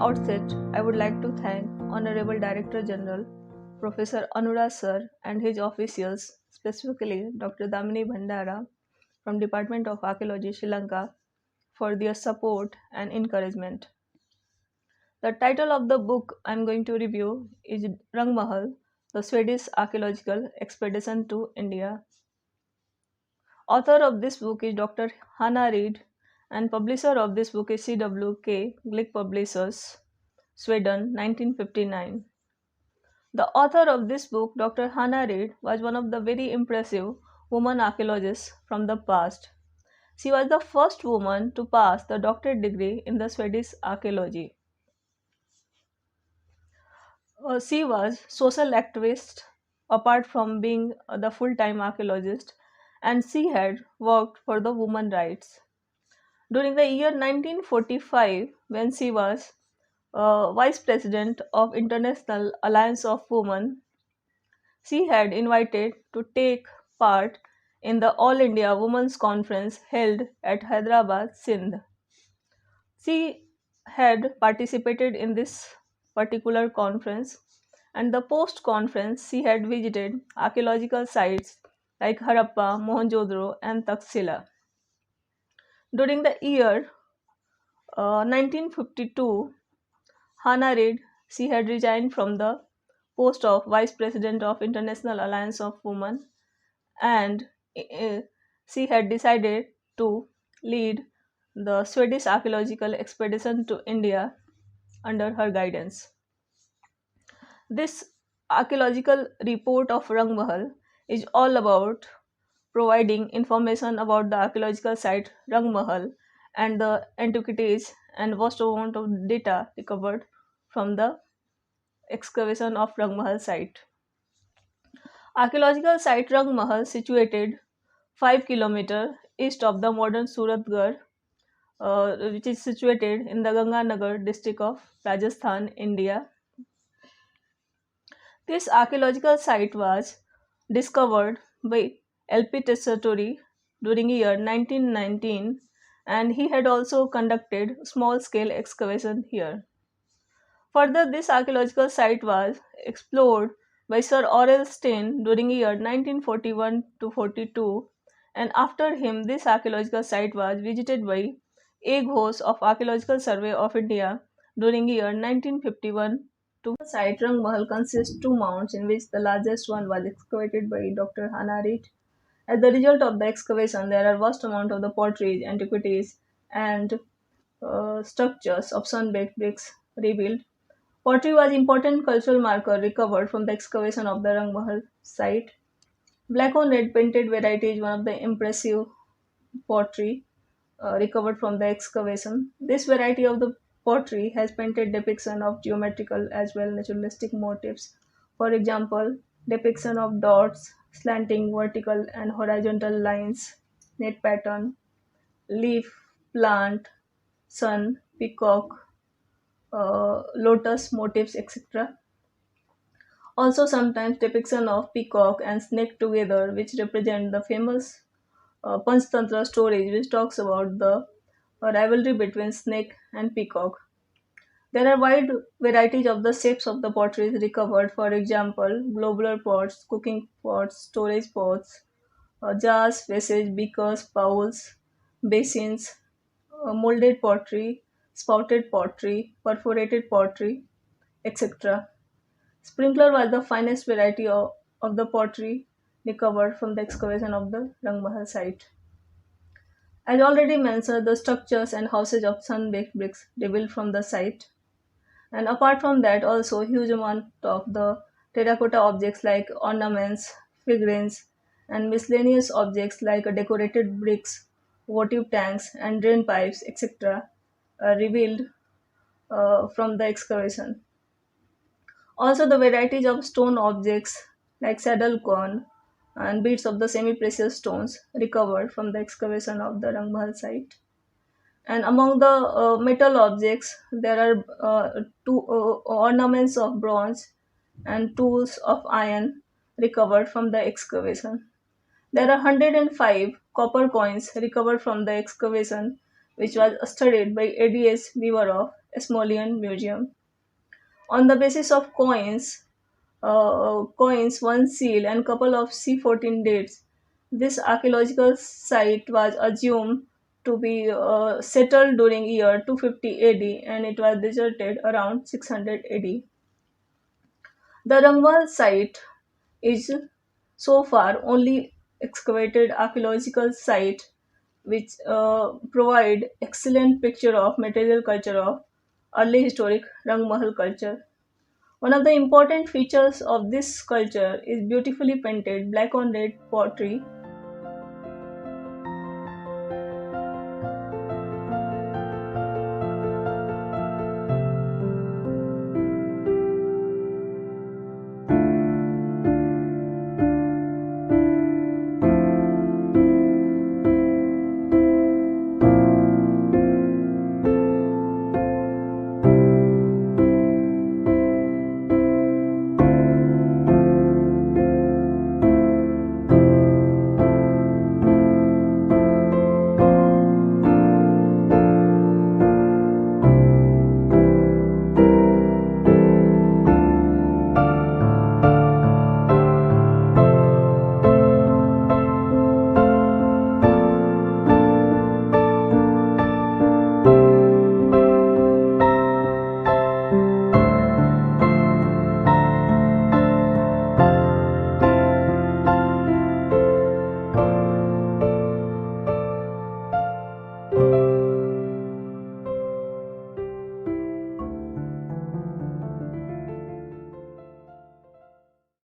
outset, I would like to thank Honorable Director General Professor Anurag Sir and his officials, specifically Dr. Dammi Bandara from Department of Archaeology, Sri Lanka, for their support and encouragement. The title of the book I am going to review is Mahal, the Swedish Archaeological Expedition to India. Author of this book is Dr. Hannah Reid, and publisher of this book is CWK Glick Publishers, Sweden, 1959. The author of this book, Dr. Hannah Reid, was one of the very impressive woman archaeologists from the past. She was the first woman to pass the doctorate degree in the Swedish archaeology. She was social activist apart from being the full-time archaeologist, and she had worked for the women rights. During the year 1945, when she was vice president of International Alliance of Women, she had invited to take part in the All India Women's Conference held at Hyderabad, Sindh. She had participated in this particular conference, and the post conference she had visited archaeological sites like Harappa, Mohenjo-daro, and Taxila. During the year 1952, Hannah Reid, she had resigned from the post of Vice President of International Alliance of Women, and she had decided to lead the Swedish Archaeological Expedition to India under her guidance. This archaeological report of Mahal is all about providing information about the archaeological site Mahal and the antiquities and vast amount of data recovered from the excavation of Mahal site. Archaeological site Mahal, situated 5 km east of the modern Suratgarh, which is situated in the Ganganagar district of Rajasthan, India. This archaeological site was discovered by L.P. Tessitore during year 1919, and he had also conducted small-scale excavation here. Further, this archaeological site was explored by Sir Aurel Stein during year 1941 to 42, and after him this archaeological site was visited by A. Ghosh of Archaeological Survey of India during year 1951 to site Rang Mahal consists two mounds, in which the largest one was excavated by Dr. Hannah Reid. As the result of the excavation, there are vast amount of the potteries, antiquities, and structures of sun-baked bricks revealed. Pottery was important cultural marker recovered from the excavation of the Rang Mahal site. Black on red painted variety is one of the impressive pottery recovered from the excavation. This variety of the pottery has painted depiction of geometrical as well naturalistic motifs. For example, depiction of dots, slanting vertical and horizontal lines, net pattern, leaf, plant, sun, peacock, lotus motifs, etc. Also, sometimes depiction of peacock and snake together, which represent the famous Panchtantra story, which talks about the rivalry between snake and peacock. There are wide varieties of the shapes of the potteries recovered. For example, globular pots, cooking pots, storage pots, jars, vases, beakers, bowls, basins, molded pottery, spouted pottery, perforated pottery, etc. Sprinkler was the finest variety of the pottery recovered from the excavation of the Rangmahal site. As already mentioned, the structures and houses of sun-baked bricks revealed from the site. And apart from that, also huge amount of the terracotta objects like ornaments, figurines, and miscellaneous objects like decorated bricks, votive tanks, and drain pipes, etc., are revealed from the excavation. Also, the varieties of stone objects like saddle corn and bits of the semi-precious stones recovered from the excavation of the Rangmahal site. And among the metal objects, there are two ornaments of bronze and tools of iron recovered from the excavation. There are 105 copper coins recovered from the excavation, which was studied by ADS Beaver of Smolian Museum. On the basis of coins, one seal, and couple of C14 dates, this archaeological site was assumed to be settled during year 250 AD, and it was deserted around 600 AD. The Rangwal site is so far only excavated archaeological site which provide excellent picture of material culture of early historic Rangmahal culture. One of the important features of this culture is beautifully painted black on red pottery